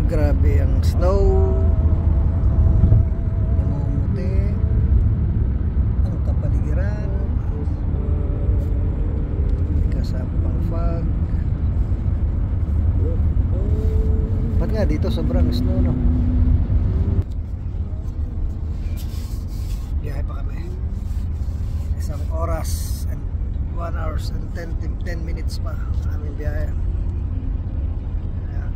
Grabe ang snow. Namumuti ang kapaligiran. Kasapang fog. Ba't nga dito sobrang snow, no? Biyahe pa kami. Isang oras and 1 hours and 10 minutes pa ang aming biyahe. Ayan.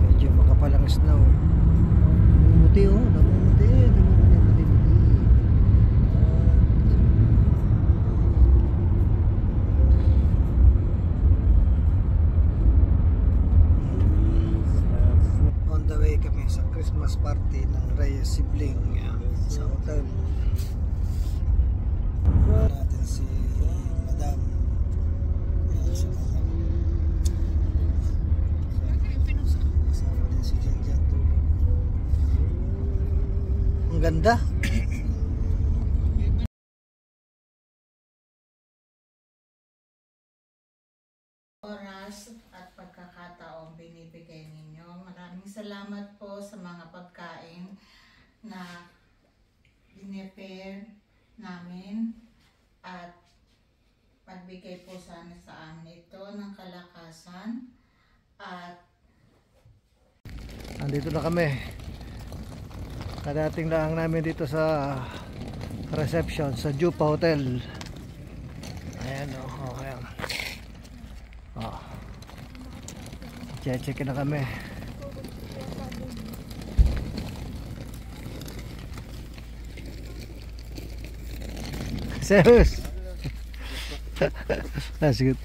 Medyo makapal ang snow. Namumuti, oh, namumuti. On the way kami sa Christmas party ng Reyes sibling sa hotel. Natin si Madam. Si Madam. Kasama din si Janjan tulog. Ang ganda. Oras at pagkakataong binibigay ninyo. Maraming salamat po sa mga pagkain na binipare namin at pagbigay po sana sa amin ito ng kalakasan at Andito na kami. Kadating lang namin dito sa reception sa Jupa Hotel. Ayan, oh, okay. Oh. Check na kami. Serious. That's good.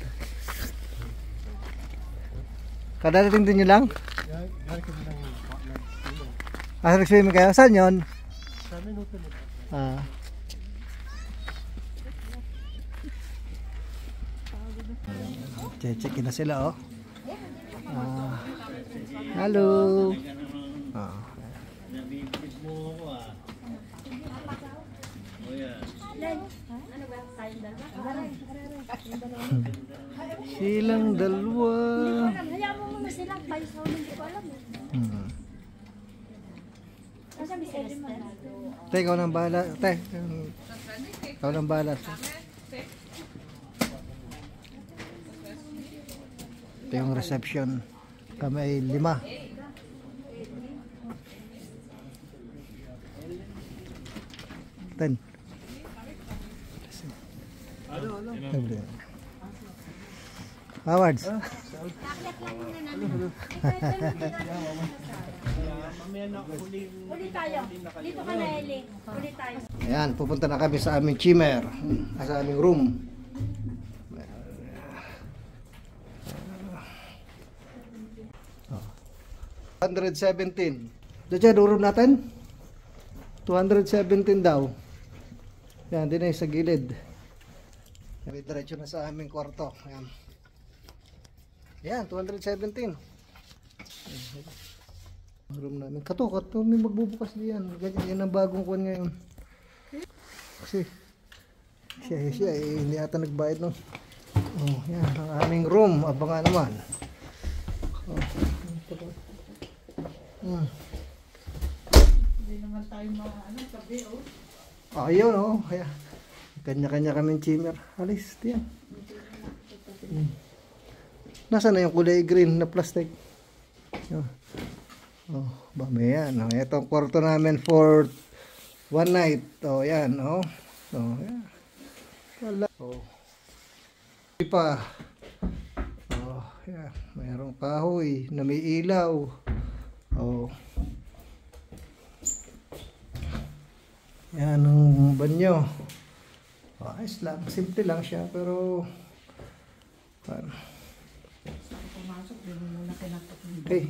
Kadadating din nyo lang? Nag-swimming kayo? Saan yun? Sa amin hotel. Check na sila, oh. Hello. Silang dalawa. Hayaan mo muna sila. Tayo sa hindi ko alam. Te, ikaw nang bahala. Te, ikaw nang bahala. Ito yung reception. Kami ay 5. Ten. Awards. Uli tayo. Dito ka na, Eli. Uli tayo. Ayan, pupunta na kami sa aming chimmer. Sa aming room. 217. Diyan, room natin. 217 daw. Yan, din ay sa gilid. Diretso na sa aming kwarto. Ayan. Yan, 217. Room namin. Kato, may magbubukas diyan. Yan ang bagong kuwan ngayon. Kasi siya hindi ata nagbayad no. Oh, yan ang aming room. Abangan naman. Oh. hindi naman tayo tabi, oh. Ayun, oh. Kaya kanya-kanya kaming chimmer. Alis, diyan. Nasaan na yung kulay green na plastic? Oh, ba may yan. Oh, ito ang kwarto namin for one night. Oh, yan, oh. Oh, yan. Wala. Oh. Pa. Oh, yan. Mayroong kahoy na may ilaw. Oh. Yan ang banyo. Oh, ayos lang. Simple lang siya pero Pumasok, din mo na kinatok. okay.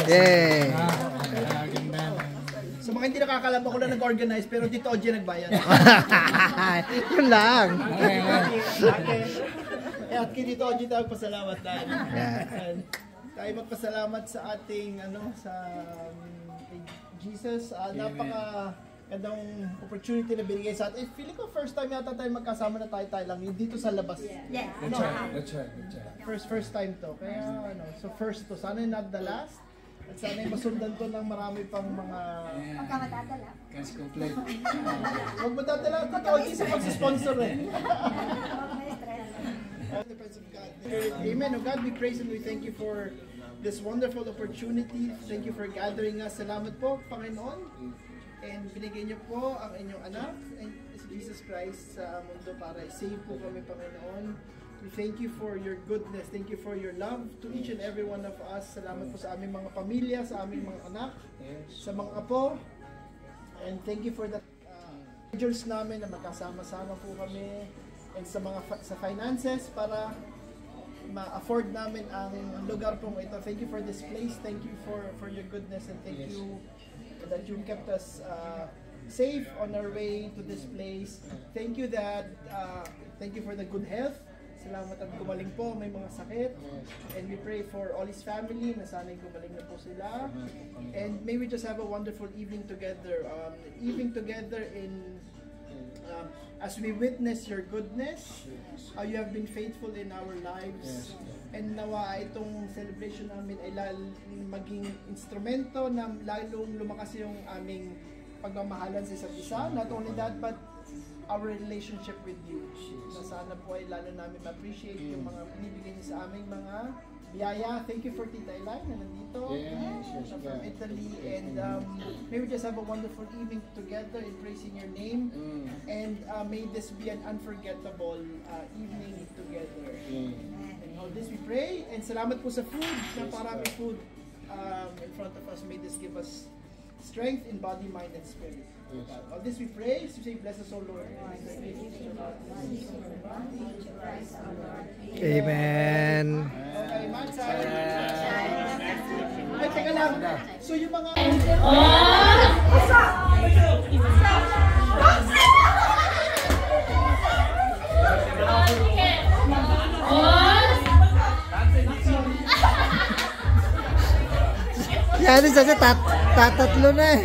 Yay! Sa mga hindi nakakalam, ako na nag-organize pero dito Oji nagbayad. Yun lang. At dito Oji tayo pasalamat dahil. Yeah. Tayo magpasalamat sa ating sa Jesus, napaka gandang opportunity na binigay sa atin. Feeling ko first time yata tayo magkasama na tayo lang yung dito sa labas. Yes. That's right. First time to. Kaya so first to. Sana not the last. At sana masundan to ng marami pang mga... Pagka matadala. Kasi complete. Huwag mo dadala. Totoo din sa pagsisponsor eh. The presence of God. Amen. Oh God, we praise and we thank you for this wonderful opportunity. Thank you for gathering us. Salamat po, Panginoon. And binigay niyo po ang inyong anak, si Jesus Christ, sa mundo para save po kami, Panginoon. We thank you for your goodness. Thank you for your love to each and every one of us. Salamat po sa aming mga pamilya, sa aming mga anak, sa mga apo. And thank you for the schedules namin na magkasama-sama po kami. And sa mga sa finances para ma-afford namin ang lugar pong ito. Thank you for this place. Thank you for your goodness, and thank you that you kept us safe on our way to this place. Thank you thank you for the good health. Salamat at gumaling po, may mga sakit. And we pray for all his family na sana'y gumaling na po sila. And may we just have a wonderful evening together. As we witness your goodness, how you have been faithful in our lives. And nawa itong celebration namin ay maging instrumento na lalong lumakas yung aming pagmamahalan sa isa't isa. Not only that, but our relationship with you. Na sana po ay lalo namin ma-appreciate yung mga binibigay niyo sa aming mga biyaya. Thank you for Tita Eli na nandito from Italy. And may we just have a wonderful evening together in praising your name. And may this be an unforgettable evening together. And all this we pray. And salamat po sa food, na parami food in front of us. May this give us strength in body, mind, and spirit. All this we pray. So say, bless us, O Lord. Amen. Okay, Mansay. Ay, teka lang. So yung mga... Yan, isa tatatlo na eh.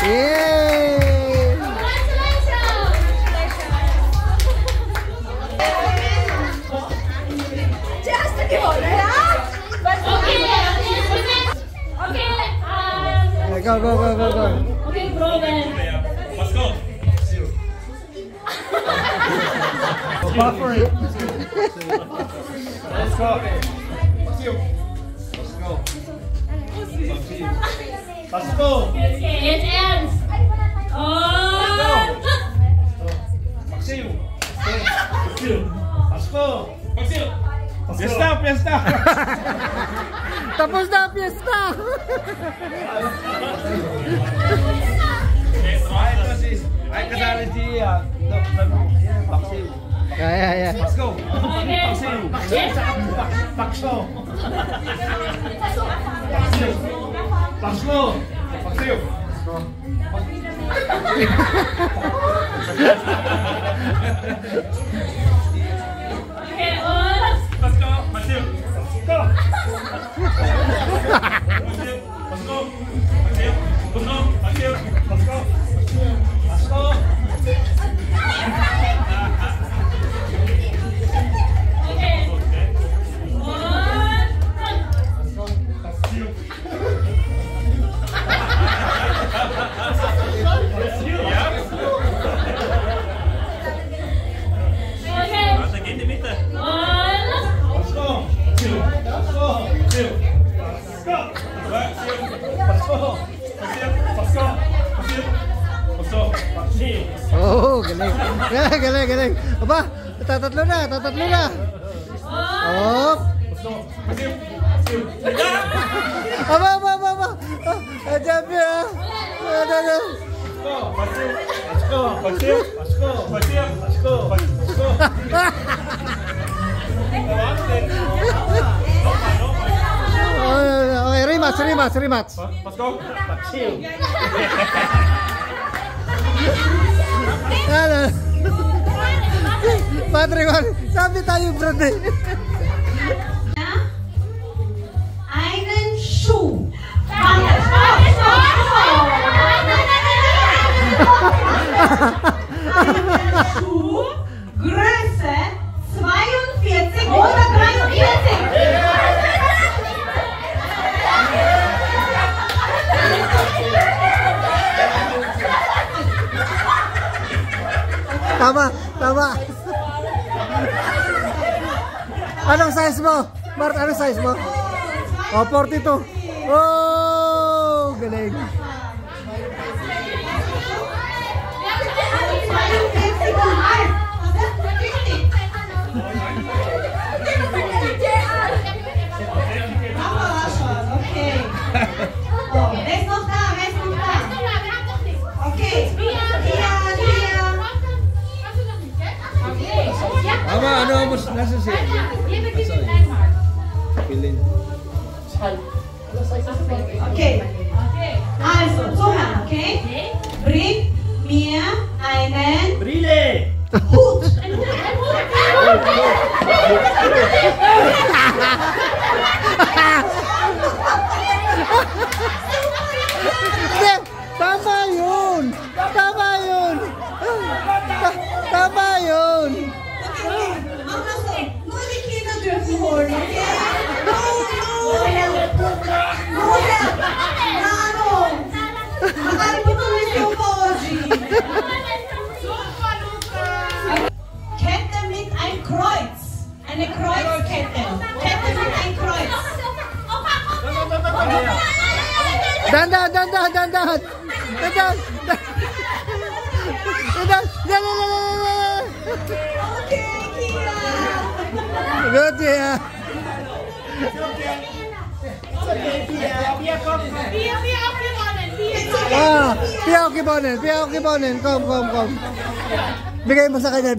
Yay! Just to go, yeah? Okay, Go. Okay, Robin. Let's go. Buffering. Let's go. Let's go. Let's go. Okay, it ends. Oh! Paksiw. Let's go. Paksiw. Fiesta. Tapos na ang piyesta! Ay, kasali siya. Paksiw. Kaya. Let's go. Okay. Pakso. Paksiw. Okay, all. Let's go. Paksiw. Go. Let's go. Paksiw. Let's go. Let's go. Okay. One. Paksiw. Okay. Sige, Dimita. One. Let's go. Let's go. Let's go. Let's go. Oh, galing. Aba, tatatlo na. Oh. Aba. Ajabi ah. Okay, rematch. Ano? Patrick, sabi tayo, bro. Einen Schuh. Schuh, Größe 42 oder 43. Tama, tama. Anong size mo? Mart, anong size mo? Oh, 42. Oh, galing. Okay. Oh, wer ist noch da? Wer ist noch da? Okay. Ama, ano mo nasa siya? Pilin. Okay. Also, zuhören, okay? Bring mir einen Brille! Hut. Hindi, tama yun. Tama yun. Tama yun. Ama so, nur die Kinder dürfen holen, okay? No. Kette mit ein Kreuz. Eine Kreuzkette. Kette mit ein Kreuz. Dandan. Okay, Kira. Good, yeah. Piyaw kibonin. Kom. Bigay mo sa kanya.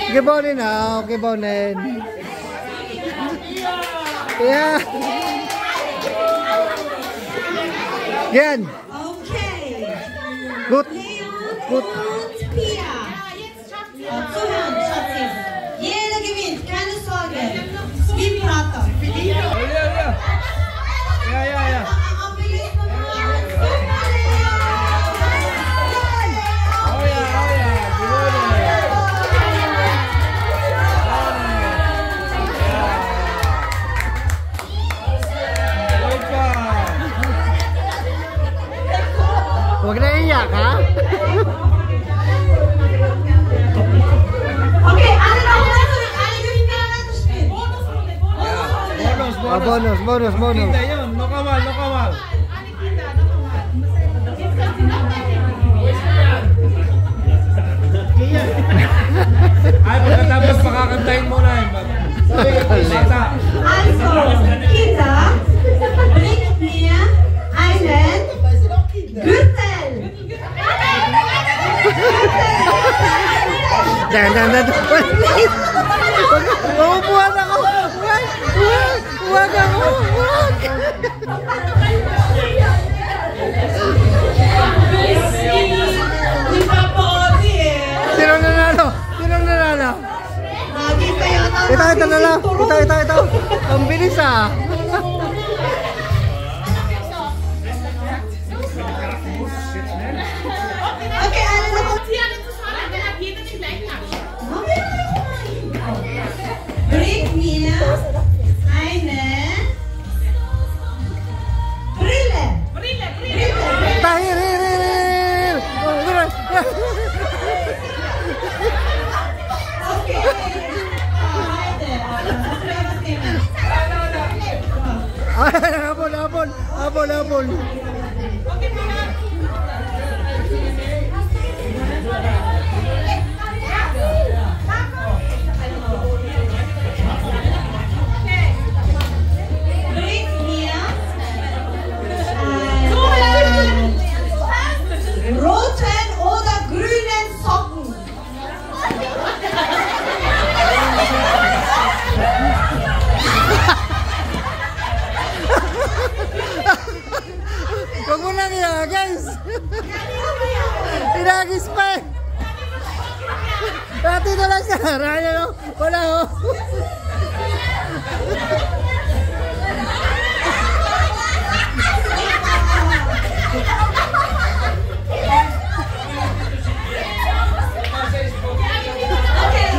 Kibonin na, kibonin. Yeah. Yan. Okay. Good. Und Pia. Zuhören, Schatzi. Jeder gewinnt, keine Sorge. Vibrator. Ja. Huwag na iyak, ha? Okay, alle noch zurück. Alle gewinnen miteinander spielen. Bonus. Bonus. Kita yun, no kamal. Ay, pagkatapos pakakantahin mo na yun. Bata. Also, Kinder, bringt mir einen Gürtel. Dan. Uupuan ako. Huwag ako. Di Papa Odi eh. Sinong nanalo? Lagi kayo na. Ito na lang. Ito. Ang bilis, ah. Okay, alle noch. Bring mir eine Brille. Tahir. Okay. Habol. Bring mir roten oder grünen Socken. Inagis pa eh. Dati na lang siya. Raya no? Wala oh. Okay.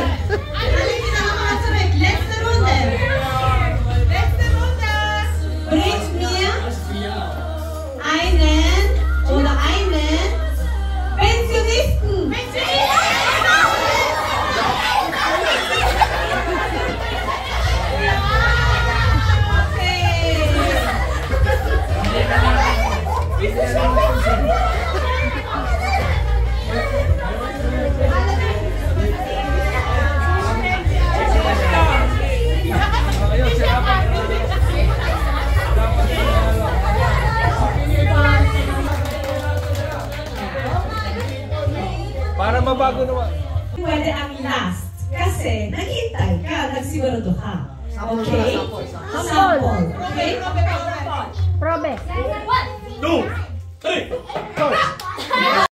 Letzte Runde. Letzte Runde. Bringt mir einen oder einen Pensionisten. Para mabago naman. Pwede ang last. Kasi naghintay ka, nagsigurado ka. Okay? Sample. Okay? Probe.